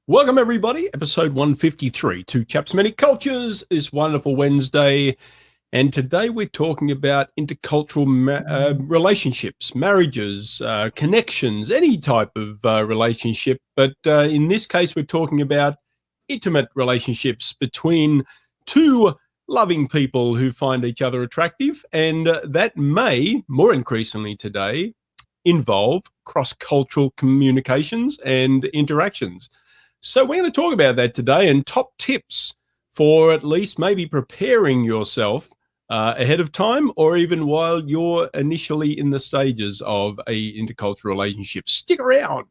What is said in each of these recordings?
Welcome, everybody. Episode 153 to Chaps Many Cultures this wonderful Wednesday. And today we're talking about intercultural relationships, marriages, connections, any type of relationship. But in this case, we're talking about intimate relationships between two loving people who find each other attractive. And that may, more increasingly today, involve cross-cultural communications and interactions. So we're going to talk about that today and top tips for at least maybe preparing yourself ahead of time or even while you're initially in the stages of a intercultural relationship. Stick around.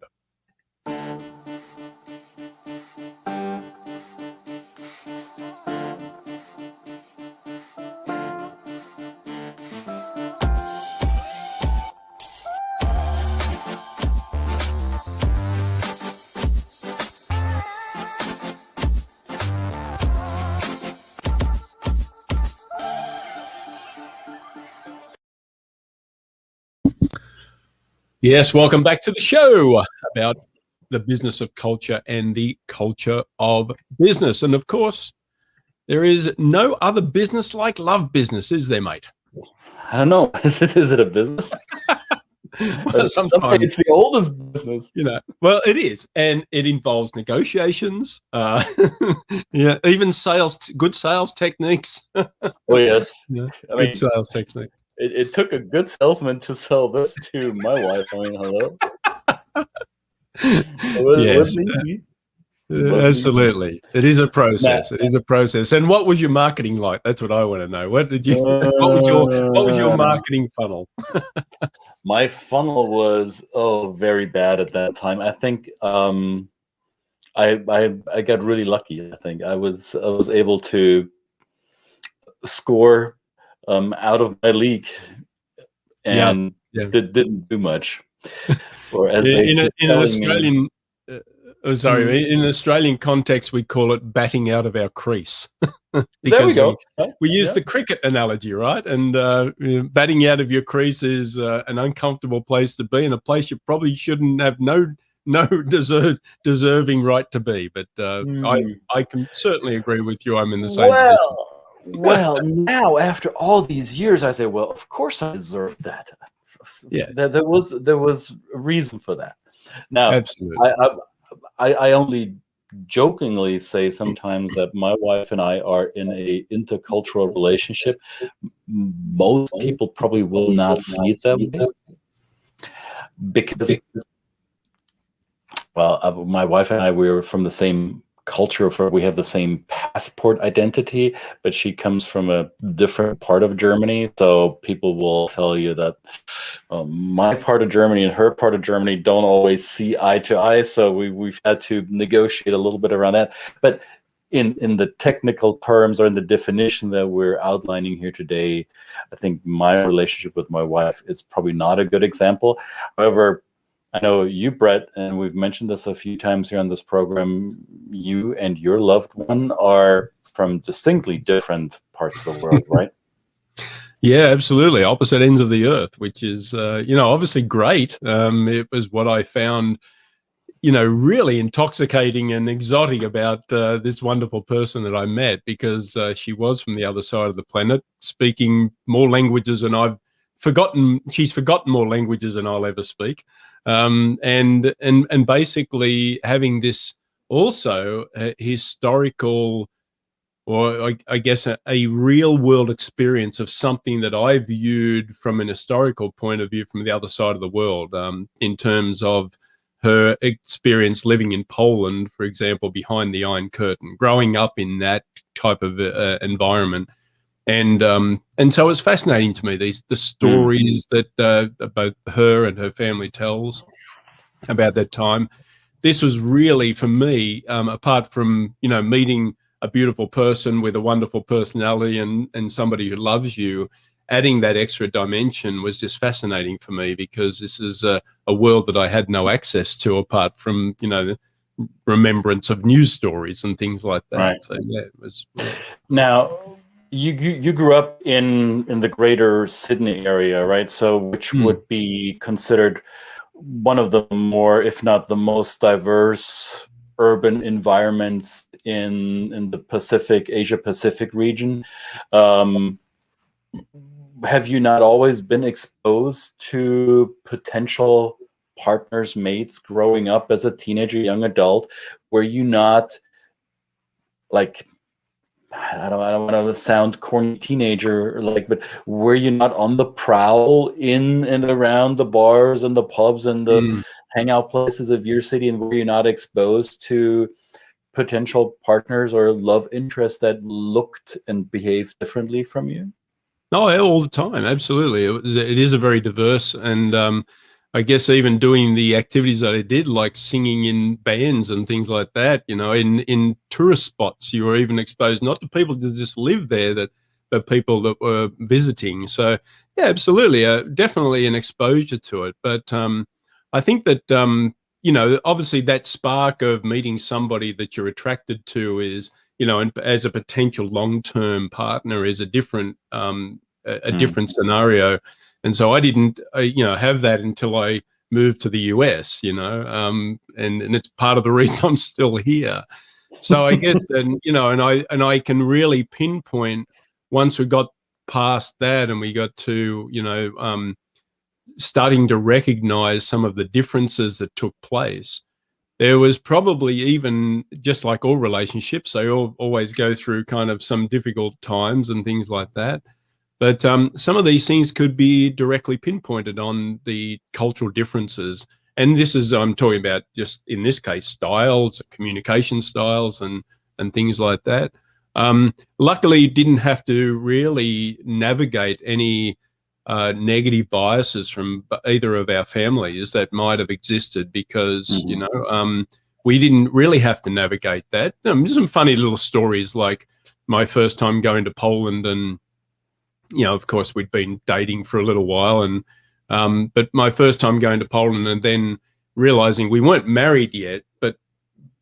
Yes, welcome back to the show about the business of culture and the culture of business. And of course, there is no other business like love business, is there, mate? I don't know. Is it a business? Well, sometimes it's the oldest business. Well, it is, and it involves negotiations. Yeah, even good sales techniques. Oh yes, good sales techniques. It took a good salesman to sell this to my wife. I mean, hello. It wasn't easy. Absolutely. It is a process. It is a process. And what was your marketing like? That's what I want to know. What was your marketing funnel? My funnel was very bad at that time. I think I got really lucky. I think I was able to score out of my league and didn't do much. Or as in an Australian in an Australian context, we call it batting out of our crease. There we go. We use the cricket analogy, right? And batting out of your crease is an uncomfortable place to be, and a place you probably shouldn't have no deserving right to be. But I can certainly agree with you. I'm in the same position. Well, now after all these years, I say, well, of course I deserve that. Yes, there was a reason for that. Now, absolutely. I only jokingly say sometimes that my wife and I are in a intercultural relationship. Most people probably will not see it that way because, well, my wife and I, we were from the same culture. We have the same passport identity, but she comes from a different part of Germany. So people will tell you that my part of Germany and her part of Germany don't always see eye to eye. So we've had to negotiate a little bit around that. But in the technical terms or in the definition that we're outlining here today, I think my relationship with my wife is probably not a good example. However, I know you, Brett, and we've mentioned this a few times here on this program, you and your loved one are from distinctly different parts of the world, right? Yeah, absolutely. Opposite ends of the earth, which is, obviously great. It was what I found, really intoxicating and exotic about this wonderful person that I met, because she was from the other side of the planet, speaking more languages than I've forgotten. She's forgotten more languages than I'll ever speak. And basically having this also historical, or I guess a real world experience of something that I viewed from an historical point of view from the other side of the world, in terms of her experience living in Poland, for example, behind the Iron Curtain, growing up in that type of environment. And so it's fascinating to me, the stories that both her and her family tells about that time. This was really, for me, apart from meeting a beautiful person with a wonderful personality and somebody who loves you, adding that extra dimension was just fascinating for me, because this is a world that I had no access to apart from the remembrance of news stories and things like that. Right. So yeah, it was. Now, you grew up in the greater Sydney area, right? So which would be considered one of the more, if not the most diverse urban environments in the Asia Pacific region. Have you not always been exposed to potential partners, mates growing up as a teenager, young adult? Were you not like, I don't want to sound corny teenager like, but were you not on the prowl in and around the bars and the pubs and the hangout places of your city, and were you not exposed to potential partners or love interests that looked and behaved differently from you? Oh, yeah, all the time. Absolutely. It is a very diverse, and I guess even doing the activities that I did, like singing in bands and things like that, in tourist spots, you were even exposed not to people that just live there, but people that were visiting. So yeah, absolutely. Definitely an exposure to it. But I think that, obviously that spark of meeting somebody that you're attracted to is, and as a potential long-term partner is a different different scenario. And so I didn't, have that until I moved to the US, and it's part of the reason I'm still here. So I guess then, and I can really pinpoint once we got past that and we got to, starting to recognize some of the differences that took place. There was probably, even just like all relationships, they always go through kind of some difficult times and things like that. But some of these things could be directly pinpointed on the cultural differences. And this is, I'm talking about just in this case, styles, communication styles and things like that. Luckily, didn't have to really navigate any negative biases from either of our families that might have existed, because, we didn't really have to navigate that. Some funny little stories, like my first time going to Poland, and of course, we'd been dating for a little while, and but my first time going to Poland and then realizing we weren't married yet, but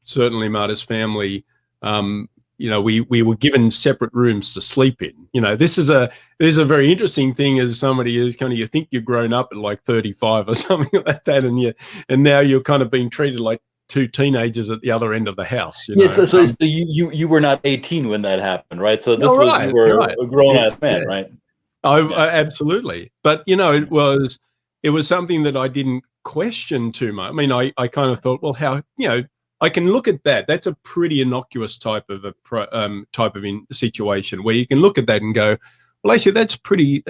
certainly Marta's family, we were given separate rooms to sleep in. This is a very interesting thing as somebody who's kind of, you think you've grown up at like 35 or something like that, and now you're kind of being treated like two teenagers at the other end of the house. Yes, so you were not 18 when that happened, right? So this was, you were a grown-ass man, right? I absolutely. But it was something that I didn't question too much. I mean, I kind of thought, well, how, I can look at that. That's a pretty innocuous type of situation where you can look at that and go, well, actually, that's pretty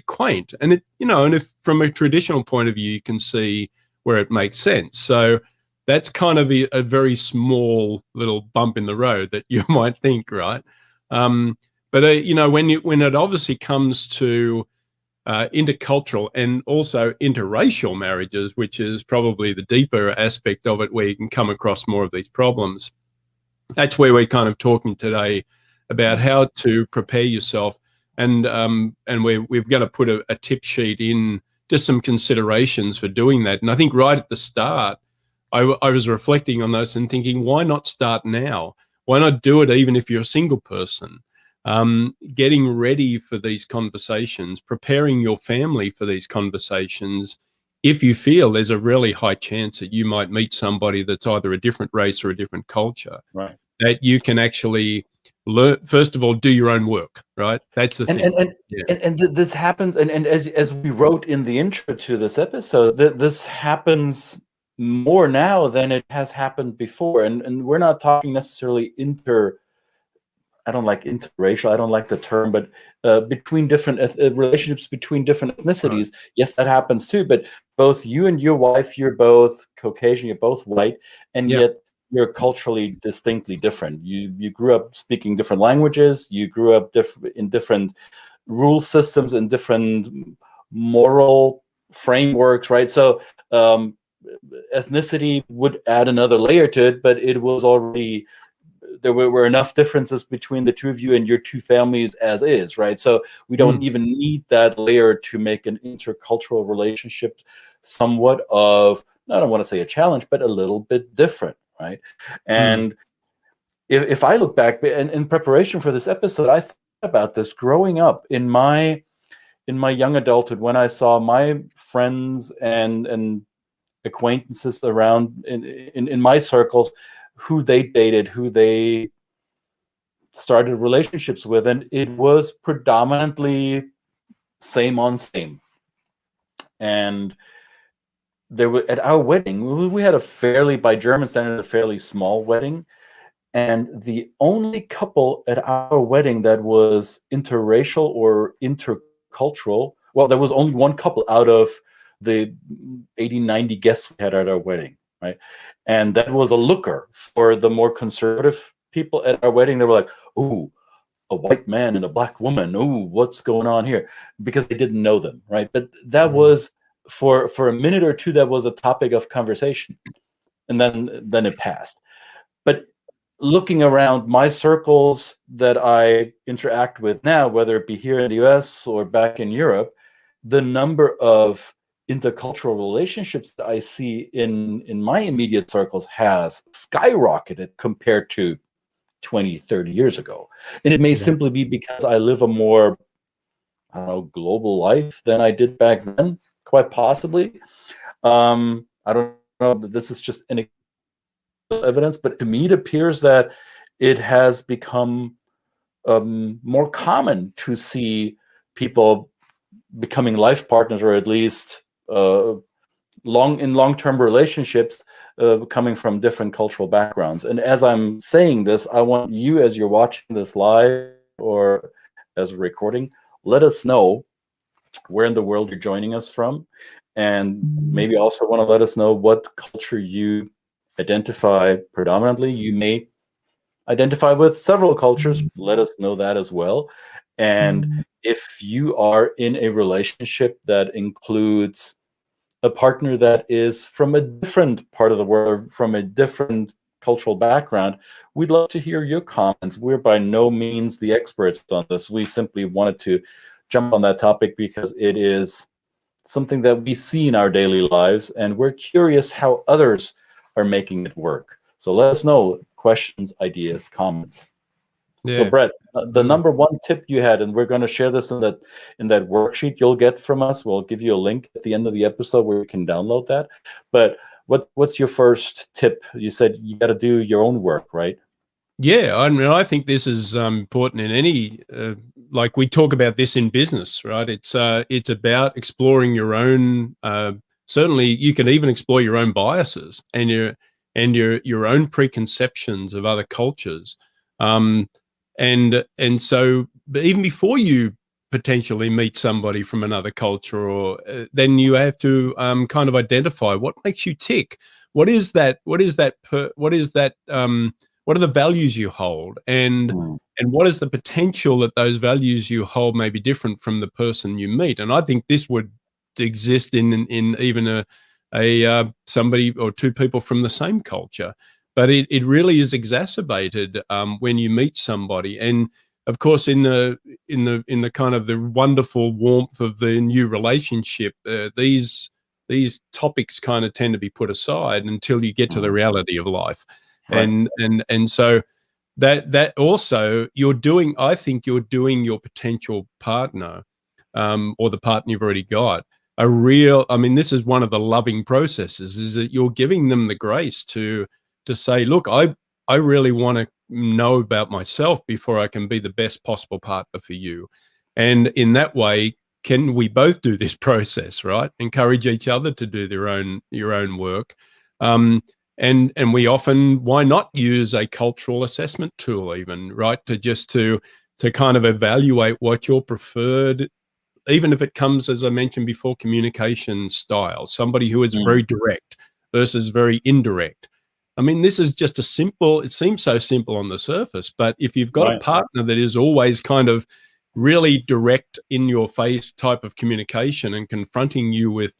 quaint. And it, and if from a traditional point of view, you can see where it makes sense. So that's kind of a very small little bump in the road that you might think, right? But when it obviously comes to intercultural and also interracial marriages, which is probably the deeper aspect of it, where you can come across more of these problems, that's where we're kind of talking today about how to prepare yourself. And we're going to put a tip sheet in, just some considerations for doing that. And I think right at the start, I was reflecting on this and thinking, why not start now? Why not do it even if you're a single person? Getting ready for these conversations, preparing your family for these conversations, if you feel there's a really high chance that you might meet somebody that's either a different race or a different culture, right? That you can actually learn, first of all, do your own work, right? That's the thing. And this happens, and as we wrote in the intro to this episode, this happens more now than it has happened before. And we're not talking necessarily I don't like interracial, I don't like the term, but between different relationships between different ethnicities. Right. Yes, that happens too, but both you and your wife, you're both Caucasian, you're both white, and yet you're culturally distinctly different. You grew up speaking different languages, you grew up in different rule systems and different moral frameworks, right? So ethnicity would add another layer to it, but it was already, there were enough differences between the two of you and your two families as is, right? So we don't even need that layer to make an intercultural relationship somewhat of, I don't want to say a challenge, but a little bit different, right? And if I look back, and in preparation for this episode, I thought about this growing up in my young adulthood, when I saw my friends and acquaintances around in my circles who they dated, who they started relationships with, and it was predominantly same on same. And there were, at our wedding, we had a fairly, by German standard, a fairly small wedding. And the only couple at our wedding that was interracial or intercultural, well, there was only one couple out of the 80, 90 guests we had at our wedding, right? And that was a looker. For the more conservative people at our wedding, they were like, ooh, a white man and a black woman. Ooh, what's going on here? Because they didn't know them, right? But that was, for a minute or two, that was a topic of conversation. And then it passed. But looking around my circles that I interact with now, whether it be here in the US or back in Europe, the number of intercultural relationships that I see in my immediate circles has skyrocketed compared to 20, 30 years ago. And it may simply be because I live a more, I don't know, global life than I did back then, quite possibly. I don't know, but this is just an evidence, but to me it appears that it has become more common to see people becoming life partners, or at least long-term relationships coming from different cultural backgrounds. And as I'm saying this, I want you, as you're watching this live or as a recording, let us know where in the world you're joining us from, and maybe also want to let us know what culture you identify predominantly. You may identify with several cultures. Let us know that as well. And if you are in a relationship that includes a partner that is from a different part of the world, or from a different cultural background, we'd love to hear your comments. We're by no means the experts on this. We simply wanted to jump on that topic because it is something that we see in our daily lives, and we're curious how others are making it work. So let us know questions, ideas, comments. So Brett, the number one tip you had, and we're going to share this in that worksheet you'll get from us. We'll give you a link at the end of the episode where you can download that. But what's your first tip? You said you got to do your own work, right? Yeah, I mean, I think this is important in any, like we talk about this in business, right? It's about exploring your own. Certainly, you can even explore your own biases and your own preconceptions of other cultures. And so even before you potentially meet somebody from another culture, or then you have to kind of identify what makes you tick. What are the values you hold, and what is the potential that those values you hold may be different from the person you meet? And I think this would exist in even a somebody or two people from the same culture. But it really is exacerbated when you meet somebody, and of course, in the kind of the wonderful warmth of the new relationship, these topics kind of tend to be put aside until you get to the reality of life, right. and so that also I think you're doing your potential partner or the partner you've already got a real. I mean, this is one of the loving processes, is that you're giving them the grace to say, look, I really want to know about myself before I can be the best possible partner for you. And in that way, can we both do this process, right? Encourage each other to do your own work. And we often, why not use a cultural assessment tool even, right? To kind of evaluate what your preferred, even if it comes, as I mentioned before, communication style, somebody who is very direct versus very indirect. I mean, this is just it seems so simple on the surface, but if you've got a partner that is always kind of really direct, in your face type of communication and confronting you with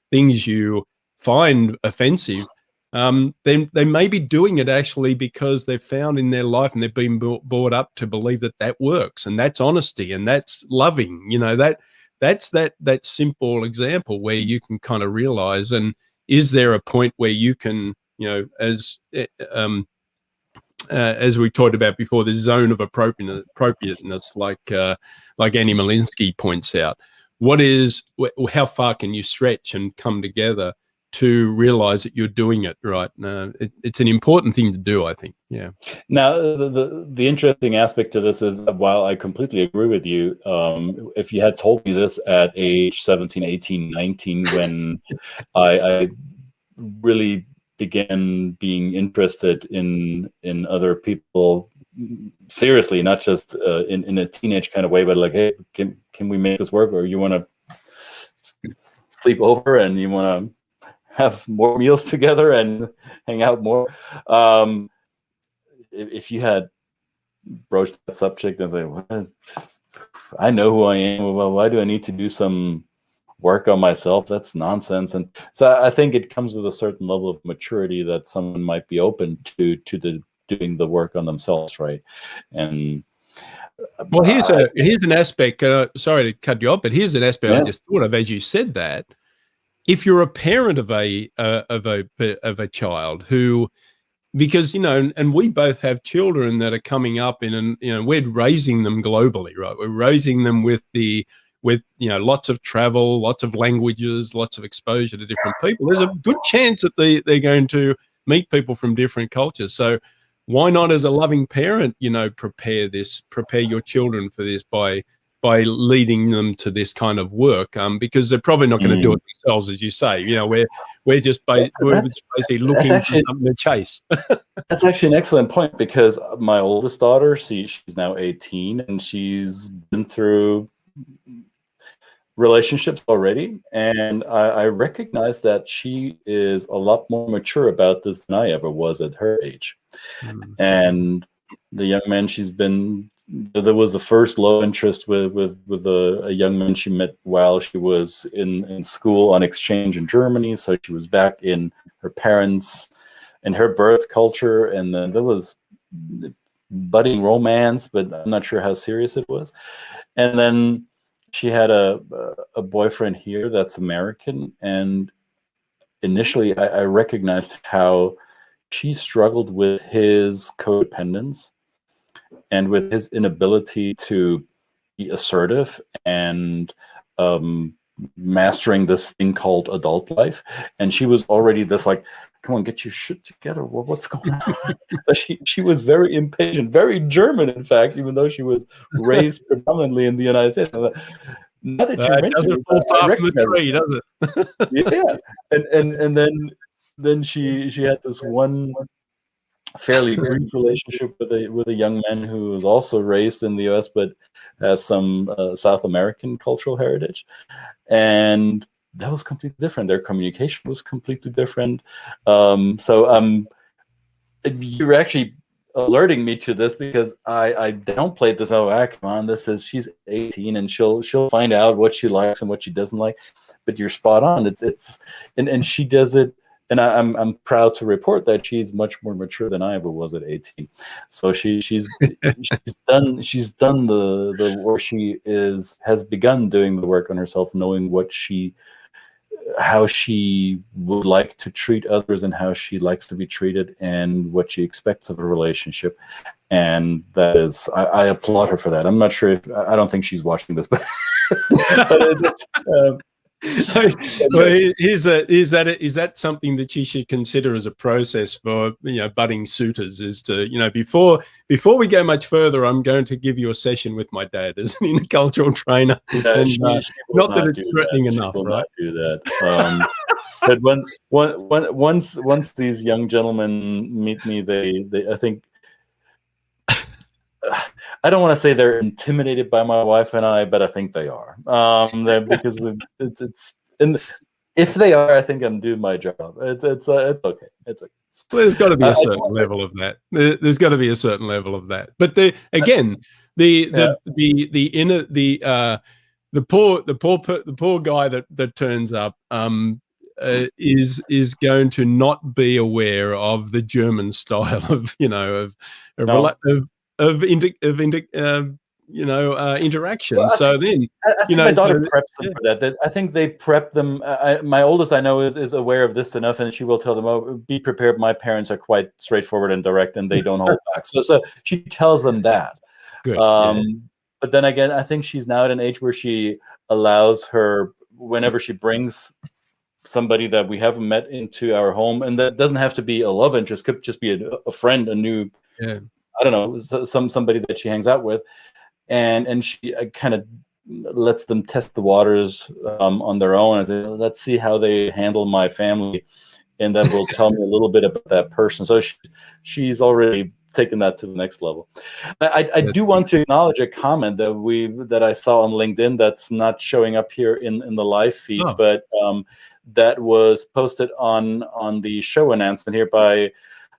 things you find offensive, then they may be doing it actually because they've found in their life, and they've been brought up to believe that works, and that's honesty, and that's loving. You know, that's that simple example where you can kind of realize, and is there a point where you can, you know, as we talked about before, the zone of appropriateness, like Annie Malinsky points out. How far can you stretch and come together to realize that you're doing it right. It's an important thing to do, I think. Yeah. Now, the interesting aspect to this is, while I completely agree with you, if you had told me this at age 17, 18, 19, when I really began being interested in other people seriously, not just in a teenage kind of way, but like, hey, can we make this work, or you want to sleep over and you want to have more meals together and hang out more. If you had broached that subject and say, well, I know who I am, well, why do I need to do some work on myself? That's nonsense. And so I think it comes with a certain level of maturity that someone might be open to doing the work on themselves, right? And well, here's an aspect. Sorry to cut you off, but here's an aspect I just thought of as you said that. If you're a parent of a child who, because and we both have children that are coming up we're raising them globally, right? We're raising them with lots of travel, lots of languages, lots of exposure to different people. There's a good chance that they're going to meet people from different cultures. So why not, as a loving parent, prepare your children for this by leading them to this kind of work, because they're probably not going to do it themselves, as you say. We're just basically looking for something to chase. That's actually an excellent point, because my oldest daughter, she's now 18, and she's been through relationships already, and I recognize that she is a lot more mature about this than I ever was at her age. And the young man she's been, there was the first low interest with a young man she met while she was in school on exchange in Germany. So she was back in her parents' and her birth culture, and then there was budding romance, but I'm not sure how serious it was. And then she had a boyfriend here that's American, and initially I recognized how she struggled with his codependence and with his inability to be assertive and mastering this thing called adult life. And she was already this like, come on, get your shit together. Well, what's going on? she was very impatient, very German, in fact, even though she was raised predominantly in the United States. Now that you mentioned it, fall far from the tree, does it? Yeah. And then she had this one fairly brief relationship with a young man who was also raised in the US but has some South American cultural heritage, and that was completely different. Their communication was completely different. So you're actually alerting me to this, because I downplayed this. Oh, come on, she's 18 and she'll find out what she likes and what she doesn't like. But you're spot on. And she does it. And I'm proud to report that she's much more mature than I ever was at 18. So she's done the work. She has begun doing the work on herself, knowing how she would like to treat others and how she likes to be treated and what she expects of a relationship. And that is, I applaud her for that. I'm not sure I don't think she's watching this, but well, is that something that she should consider as a process for budding suitors? Is to before we go much further, I'm going to give you a session with my dad as an intercultural trainer. Yeah, and she not that it's threatening enough, she will right? not do that. But once these young gentlemen meet me, they I think. I don't want to say they're intimidated by my wife and I, but I think they are. Because if they are, I think I'm doing my job. It's okay. It's okay. Well, there's got to be a certain level of that. There's got to be a certain level of that. But the poor guy that turns up is going to not be aware of the German style of interaction. Well, so then, I think my daughter preps them for that. I think they prep them. My oldest, I know, is aware of this enough, and she will tell them, "Oh, be prepared. My parents are quite straightforward and direct, and they don't hold back." So she tells them that. Good. But then again, I think she's now at an age where she allows her, whenever she brings somebody that we haven't met into our home, and that doesn't have to be a love interest, could just be a friend, a new, Yeah. I don't know, somebody that she hangs out with, and she kind of lets them test the waters on their own, and say, let's see how they handle my family, and that will tell me a little bit about that person. So she's already taken that to the next level. I do want to acknowledge a comment that I saw on LinkedIn that's not showing up here in the live feed, Oh. but that was posted on the show announcement here by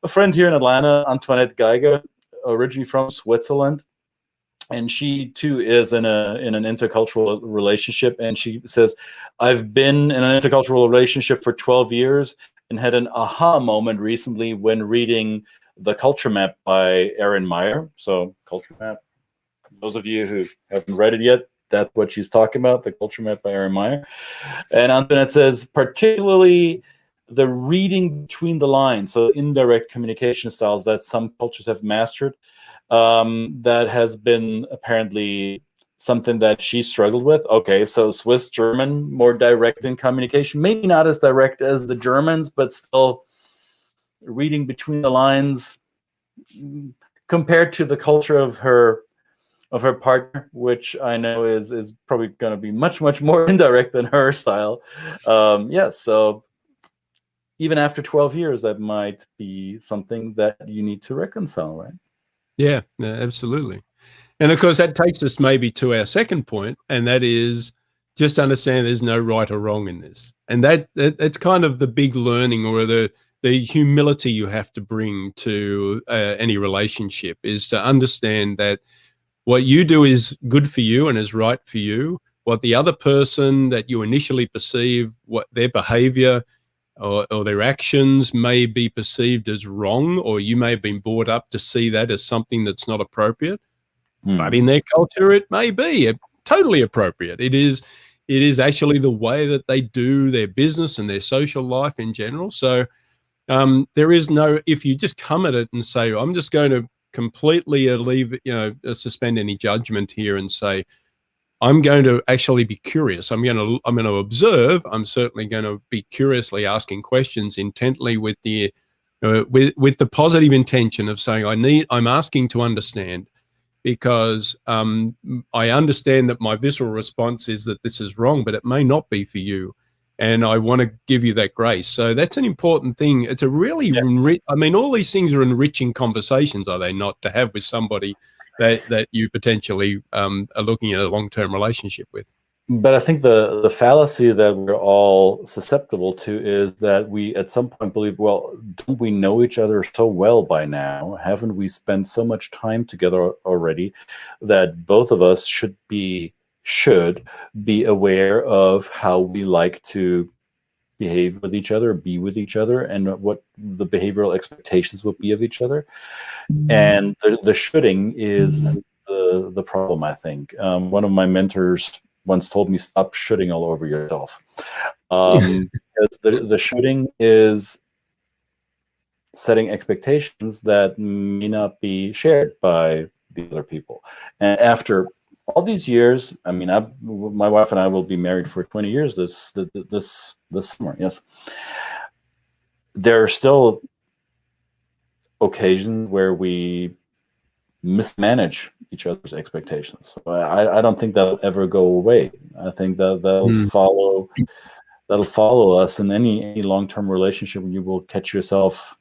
a friend here in Atlanta, Antoinette Geiger, originally from Switzerland. And she too is in an intercultural relationship, and she says, I've been in an intercultural relationship for 12 years and had an aha moment recently when reading The Culture Map by Erin Meyer. So Culture Map, those of you who haven't read it yet, that's what she's talking about, The Culture Map by Erin Meyer. And Antoinette says, particularly the reading between the lines, so indirect communication styles that some cultures have mastered, that has been apparently something that she struggled with. Okay, so Swiss German, more direct in communication, maybe not as direct as the Germans, but still reading between the lines compared to the culture of her partner, which I know is probably going to be much more indirect than her style. Yes, so even after 12 years, that might be something that you need to reconcile, right? Yeah, absolutely. And of course, that takes us maybe to our second point, and that is just understand there's no right or wrong in this. And that's kind of the big learning, or the humility you have to bring to any relationship, is to understand that what you do is good for you and is right for you. What the other person that you initially perceive, what their behavior or their actions may be perceived as wrong, or you may have been brought up to see that as something that's not appropriate. But in their culture, it may be totally appropriate. It is actually the way that they do their business and their social life in general. So there is no, if you just come at it and say, I'm just going to completely suspend any judgment here and say, I'm going to actually be curious. I'm going to observe. I'm certainly going to be curiously asking questions intently with the positive intention of saying, I'm asking to understand, because I understand that my visceral response is that this is wrong, but it may not be for you. And I want to give you that grace. So that's an important thing. It's a really, all these things are enriching conversations, are they not, to have with somebody that you potentially are looking at a long-term relationship with. But I think the fallacy that we're all susceptible to is that we at some point believe, well, don't we know each other so well by now? Haven't we spent so much time together already that both of us should be aware of how we like to behave with each other, be with each other, and what the behavioral expectations would be of each other. And the shoulding is the problem, I think. One of my mentors once told me, stop shoulding all over yourself. Because the shoulding is setting expectations that may not be shared by the other people. And after all these years, I mean, my wife and I will be married for 20 years this summer. Yes. There are still occasions where we mismanage each other's expectations. So I don't think that'll ever go away. I think that'll follow us in any long-term relationship. You will catch yourself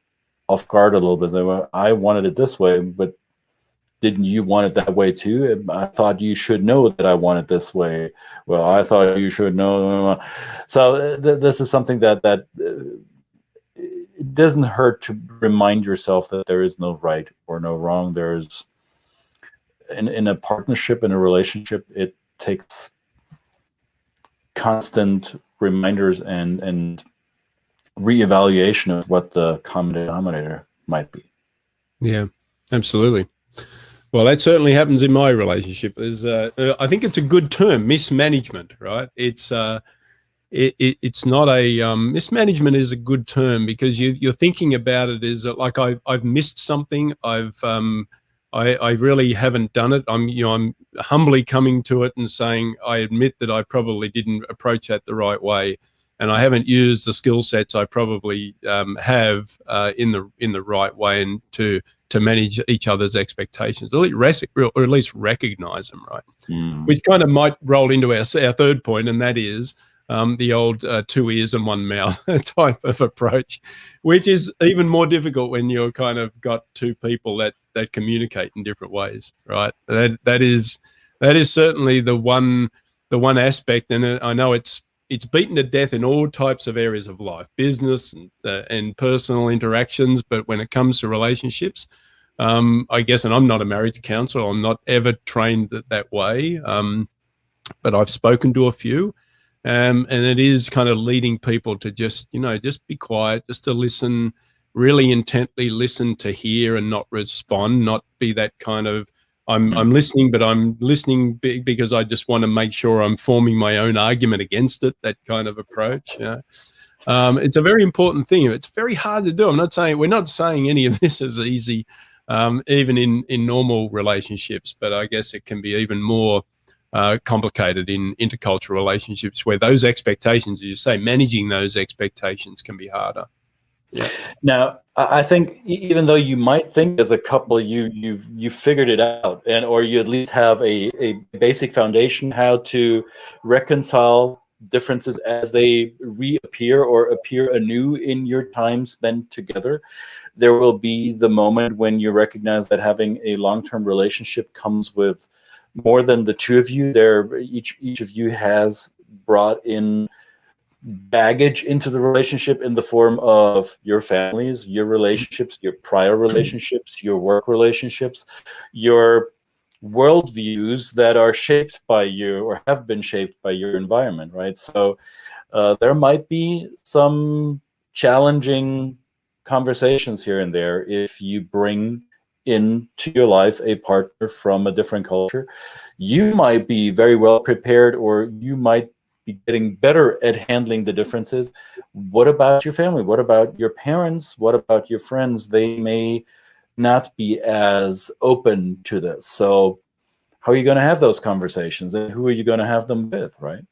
off guard a little bit. Say, well, I wanted it this way, but didn't you want it that way too? I thought you should know that I want it this way. Well, I thought you should know. So this is something that it doesn't hurt to remind yourself that there is no right or no wrong. There's in a partnership, in a relationship, it takes constant reminders and reevaluation of what the common denominator might be. Yeah, absolutely. Well, that certainly happens in my relationship. I think it's a good term, mismanagement, right? It's it's not a mismanagement is a good term, because you're thinking about it as like I've missed something. I really haven't done it. I'm humbly coming to it and saying I admit that I probably didn't approach that the right way. and I haven't used the skill sets I probably have in the right way, and to manage each other's expectations, or at least recognize them, right? Which kind of might roll into our third point, and that is the old 2 ears and 1 mouth type of approach, which is even more difficult when you're kind of got two people that communicate in different ways, right? That is certainly the one aspect, and I know it's beaten to death in all types of areas of life, business and personal interactions. But when it comes to relationships, I guess, and I'm not a marriage counselor, I'm not ever trained that way, but I've spoken to a few, and it is kind of leading people to just be quiet, just to listen, really intently listen, to hear and not respond, not be that kind of I'm listening, but I'm listening because I just want to make sure I'm forming my own argument against it, that kind of approach. It's a very important thing. It's very hard to do. We're not saying any of this is easy, even in normal relationships, but I guess it can be even more complicated in intercultural relationships, where those expectations, as you say, managing those expectations can be harder. Yeah. Now, I think even though you might think as a couple you've figured it out, or you at least have a basic foundation how to reconcile differences as they reappear or appear anew in your time spent together, there will be the moment when you recognize that having a long-term relationship comes with more than the two of you. Each of you has brought in baggage into the relationship in the form of your families, your relationships, your prior relationships, your work relationships, your worldviews that are shaped by you or have been shaped by your environment, right? So there might be some challenging conversations here and there if you bring into your life a partner from a different culture. You might be very well prepared, or you might be getting better at handling the differences. What about your family? What about your parents? What about your friends? They may not be as open to this. So how are you going to have those conversations, and who are you going to have them with, right?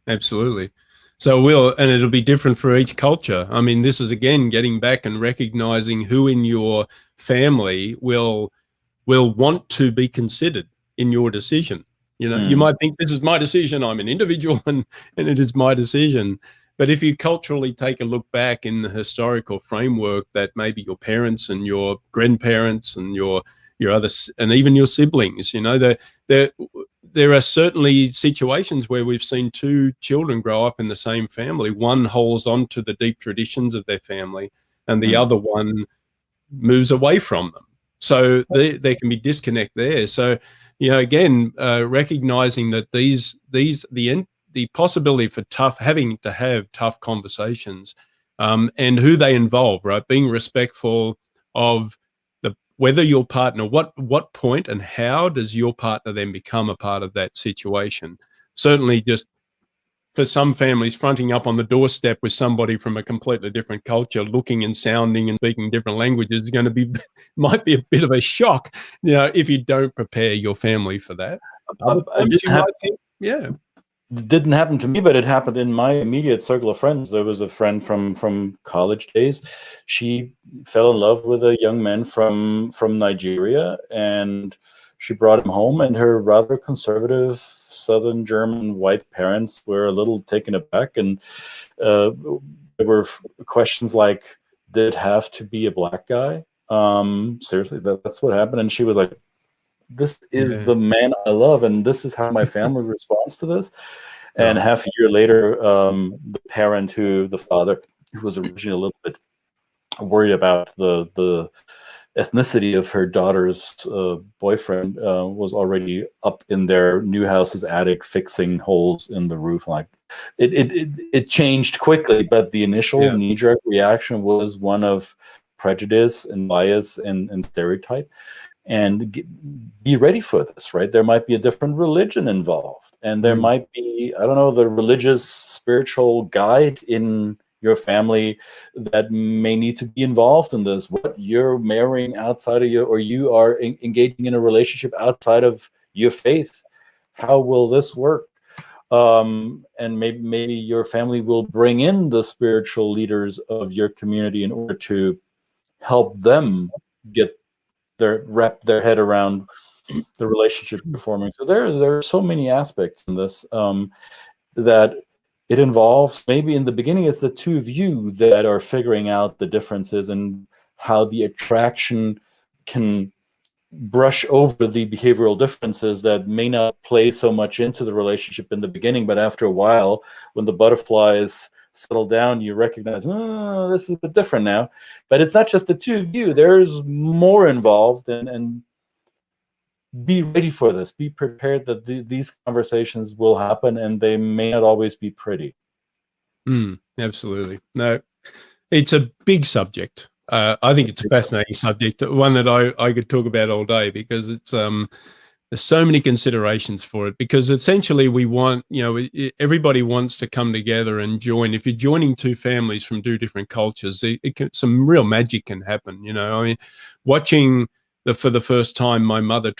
Absolutely. So it'll be different for each culture. I mean, this is again getting back and recognizing who in your family will want to be considered in your decision. You might think, this is my decision, I'm an individual, and it is my decision. But if you culturally take a look back in the historical framework that maybe your parents and your grandparents and your others, and even your siblings, there are certainly situations where we've seen two children grow up in the same family. One holds on to the deep traditions of their family, and the other one moves away from them. So there can be disconnect there. So, again, recognizing that the possibility for having to have tough conversations, and who they involve, right? Being respectful of whether your partner, what point and how does your partner then become a part of that situation? Certainly, just for some families, fronting up on the doorstep with somebody from a completely different culture, looking and sounding and speaking different languages, might be a bit of a shock, if you don't prepare your family for that. It didn't happen to me, but it happened in my immediate circle of friends. There was a friend from college days. She fell in love with a young man from Nigeria, and she brought him home, and her rather conservative Southern German white parents were a little taken aback, and there were questions like, did it have to be a black guy? Seriously, that's what happened. And she was like, this is the man I love, and this is how my family responds to this. And half a year later, the father, who was originally a little bit worried about the ethnicity of her daughter's boyfriend, was already up in their new house's attic fixing holes in the roof. Like it changed quickly, but the initial knee-jerk reaction was one of prejudice and bias and stereotype. And be ready for this, right? There might be a different religion involved, and there might be, I don't know, the religious spiritual guide in your family that may need to be involved in this. What you're marrying outside of or you are engaging in a relationship outside of your faith. How will this work? and maybe your family will bring in the spiritual leaders of your community in order to help them wrap their head around the relationship you're forming. So there are so many aspects in this that it involves. Maybe in the beginning it's the two of you that are figuring out the differences and how the attraction can brush over the behavioral differences that may not play so much into the relationship in the beginning, but after a while, when the butterflies settle down, you recognize, oh, this is a bit different now. But it's not just the two of you. There's more involved, and be ready for this. Be prepared that these conversations will happen, and they may not always be pretty. Absolutely. No, it's a big subject. I think it's a fascinating subject, one that I could talk about all day, because it's there's so many considerations for it. Because essentially, we want, everybody wants to come together and join. If you're joining two families from two different cultures, some real magic can happen. I mean, watching for the first time my mother,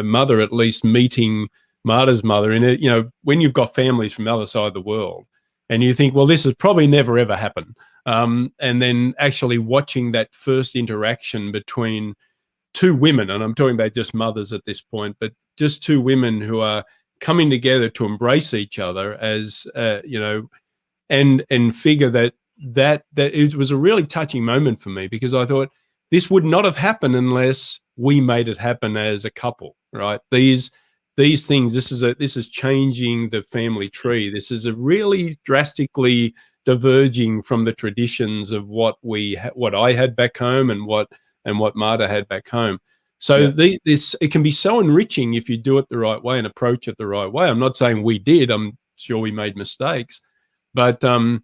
mother at least, meeting Marta's mother, and when you've got families from the other side of the world, and you think, well, this has probably never ever happened. And then actually watching that first interaction between two women, and I'm talking about just mothers at this point, but just two women who are coming together to embrace each other as, and figure that it was a really touching moment for me, because I thought this would not have happened unless we made it happen as a couple, right? These things, this is changing the family tree. This is a really drastically diverging from the traditions of what I had back home and what Marta had back home. So it can be so enriching if you do it the right way and approach it the right way. I'm not saying we did. I'm sure we made mistakes. But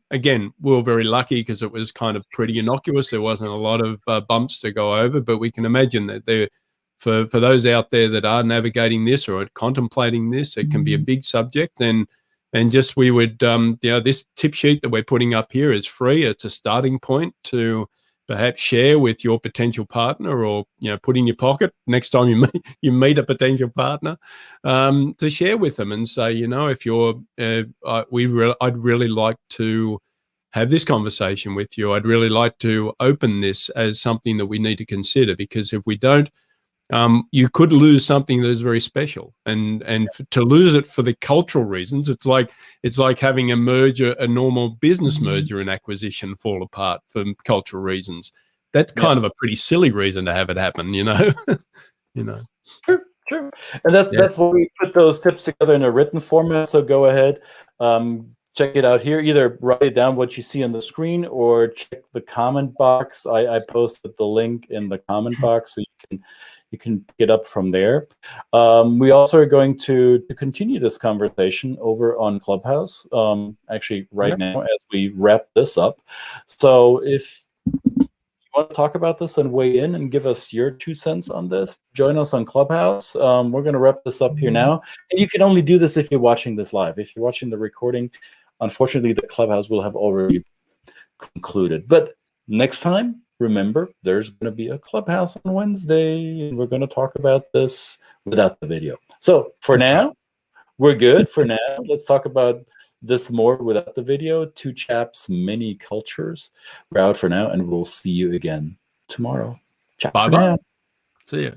again, we were very lucky because it was kind of pretty innocuous. There wasn't a lot of bumps to go over. But we can imagine that for those out there that are navigating this or are contemplating this, it can be a big subject. And just we would, this tip sheet that we're putting up here is free. It's a starting point to perhaps share with your potential partner, or put in your pocket next time you meet a potential partner, to share with them and say, if you're, I'd really like to have this conversation with you. I'd really like to open this as something that we need to consider, because if we don't, you could lose something that is very special, and to lose it for the cultural reasons, it's like having a normal business merger and acquisition fall apart for cultural reasons. That's kind of a pretty silly reason to have it happen, Sure. And that's why we put those tips together in a written format. So go ahead, check it out here. Either write it down what you see on the screen, or check the comment box. I posted the link in the comment box, so you can pick it up from there. We also are going to continue this conversation over on Clubhouse, actually right now as we wrap this up. So if you want to talk about this and weigh in and give us your 2 cents on this, join us on Clubhouse. We're going to wrap this up here now. And you can only do this if you're watching this live. If you're watching the recording, unfortunately, the Clubhouse will have already concluded. But next time, remember, there's going to be a Clubhouse on Wednesday, and we're going to talk about this without the video. So for now, we're good. For now, let's talk about this more without the video. Two Chaps, many cultures. We're out for now, and we'll see you again tomorrow. Chaps for now. See you.